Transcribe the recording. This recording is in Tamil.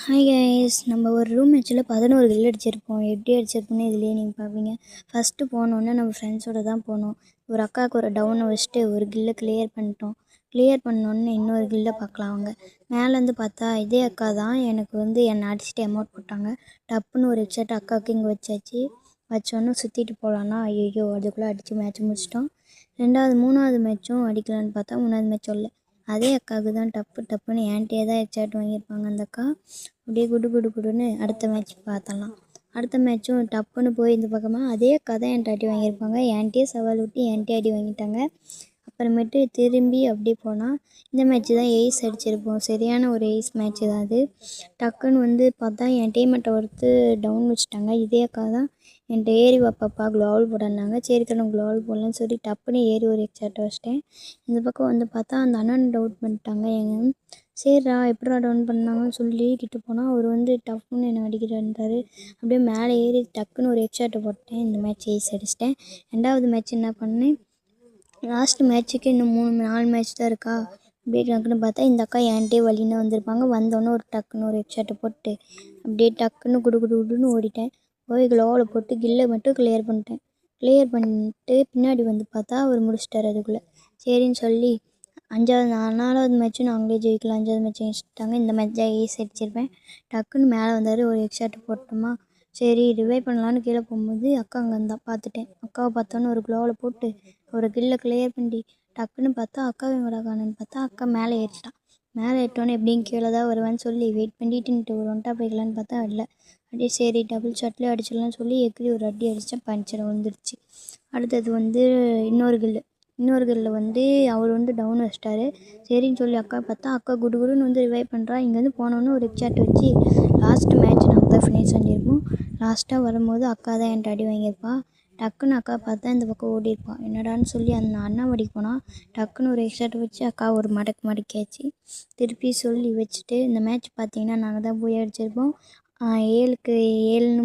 ஹாய் கைஸ், நம்ம ஒரு ரூம் மேட்ச்சில் 11 கில் அடிச்சிருப்போம். எப்படி அடிச்சிருப்போம்னு இதுலேயே நீங்கள் பார்ப்பீங்க. ஃபஸ்ட்டு போனோன்னே நம்ம ஃப்ரெண்ட்ஸோடு தான் போனோம். ஒரு அக்காவுக்கு ஒரு டவுனை வச்சுட்டு ஒரு கில்லை கிளியர் பண்ணிட்டோம். கிளியர் பண்ணோன்னே இன்னொரு கில்லை பார்க்கலாம். அவங்க மேலேருந்து பார்த்தா இதே அக்கா தான் எனக்கு என்னை அடிச்சுட்டு அமௌண்ட் போட்டாங்க. டப்புன்னு ஒரு ஹெட்ஷாட் அக்காவுக்கு இங்கே வச்சாச்சு. வச்சோன்னே சுற்றிட்டு போகலான்னா ஐயோ அதுக்குள்ளே அடித்து மேட்ச் முடிச்சிட்டோம். மூணாவது மேட்ச்சும் அடிக்கலான்னு பார்த்தா மூணாவது மேட்ச் இல்லை. அதே அக்காவுக்கு தான் டப்புன்னு என்கிட்டயே தான் ஹெட்ஷாட் வாங்கியிருப்பாங்க அந்த அக்கா. அப்படியே குடுன்னு அடுத்த மேட்ச் பார்த்தலாம். அடுத்த மேட்ச்சும் டப்புன்னு போய் இந்த பக்கமாக அதே அக்கா தான் என்கிட்ட அடி வாங்கியிருப்பாங்க. என்கிட்டயே சவால் விட்டு என்கிட்டயே அடி வாங்கிட்டாங்க. அப்புறமேட்டு திரும்பி அப்படியே போனால் இந்த மேட்ச்சு தான் எய்ஸ் அடிச்சிருப்போம். சரியான ஒரு எய்ஸ் மேட்ச்சு தான் அது. டக்குன்னு பார்த்தா என் டீம்மேட்டை டவுன் வச்சுட்டாங்க. இதே அக்கா தான் என்கிட்ட ஏறி வாப்பாப்பா க்ளோவல் போடனாங்க. சரி தரம் க்ளோவல் போடலான்னு சொல்லி டப்புன்னு ஏறி ஒரு ஹெட்ஷாட்டை வச்சிட்டேன். இந்த பக்கம் பார்த்தா அந்த அண்ணன் டவுன் பண்ணிட்டாங்க. சரிடா எப்படிடா டவுன் பண்ணாங்கன்னு சொல்லி கிட்ட போனால் அவர் டப்புன்னு என்னை அடிக்கிறாரு. அப்படியே மேலே ஏறி டக்குன்னு ஒரு ஹெட்ஷாட்டை போட்டேன். இந்த மேட்ச் எய்ஸ் அடிச்சிட்டேன். ரெண்டாவது மேட்ச் என்ன பண்ணேன், லாஸ்ட் மேட்ச்சுக்கு இன்னும் 4 மேட்ச் தான் இருக்கா. அப்படியே டக்குன்னு பார்த்தா இந்த அக்கா என்கிட்டயே வழின்னு வந்திருப்பாங்க. வந்தோடனே டக்குன்னு ஒரு ஹெட்ஷாட்டை போட்டு அப்படியே டக்குன்னு குடுன்னு ஓடிட்டேன். போய் க்ளோவில் போட்டு கில்லை மட்டும் கிளியர் பண்ணிட்டேன். கிளியர் பண்ணிட்டு பின்னாடி பார்த்தா அவர் முடிச்சிட்டார் அதுக்குள்ளே. சரின்னு சொல்லி 4வது மேட்ச்சும் நாங்களே ஜெயிக்கலாம். 5வது மேட்ச் ஜெயிச்சிட்டாங்க. இந்த மேட்ச் தான் ஏஸ் அடிச்சிருப்பேன். டக்குன்னு மேலே வந்தார். ஒரு ஹெட்ஷாட்டை போட்டோமா. சரி ரிவைவ் பண்ணலான்னு கீழே போகும்போது அக்கா அங்கே இருந்தால் பார்த்துட்டேன். அக்காவை பார்த்தோன்னு ஒரு க்ளோவில் போட்டு ஒரு கில்லை கிளியர் பண்ணி டக்குன்னு பார்த்தா அக்காவை எங்கடா காணுன்னு பார்த்தா அக்கா மேலே ஏறிட்டான். மேலே ஏறிட்டோன்னே எப்படியும் கீழே தான் வருவான்னு சொல்லி வெயிட் பண்ணிட்டு ஒரு ஒன்ட்டா போய்க்கலான்னு பார்த்தா இல்லை. அப்படியே சரி டபுள் ஷாட்லேயே அடிச்சிடலான்னு சொல்லி எக்கிரி ஒரு அடி அடித்தேன். பஞ்சர் வந்துடுச்சு. அடுத்தது இன்னொரு கில்லில் அவர் டவுன் வச்சிட்டாரு. சரின்னு சொல்லி அக்கா பார்த்தா அக்கா குடுன்னு ரிவைவ் பண்ணுறா. இங்கேருந்து போனோன்னு ஒரு ஹெட்ஷாட் வச்சு லாஸ்ட் மேட்ச் நம்ம தான் ஃபினிஷ் பண்ணியிருப்போம். லாஸ்ட்டாக வரும்போது அக்கா தான் என்கிட்ட அடி வாங்கியிருப்பா. டக்குன்னு அக்கா பார்த்தா இந்த பக்கம் ஓடிருப்பான். என்னடான்னு சொல்லி அந்த அண்ணாமடிக்கு போனால் டக்குன்னு ஒரு ஹெட்ஷாட் வச்சு அக்கா ஒரு மடக்கியாச்சு. திருப்பி சொல்லி வச்சுட்டு இந்த மேட்ச் பார்த்தீங்கன்னா நாங்கள் தான் போய் அடிச்சிருப்போம். 7க்கு 7ன்னு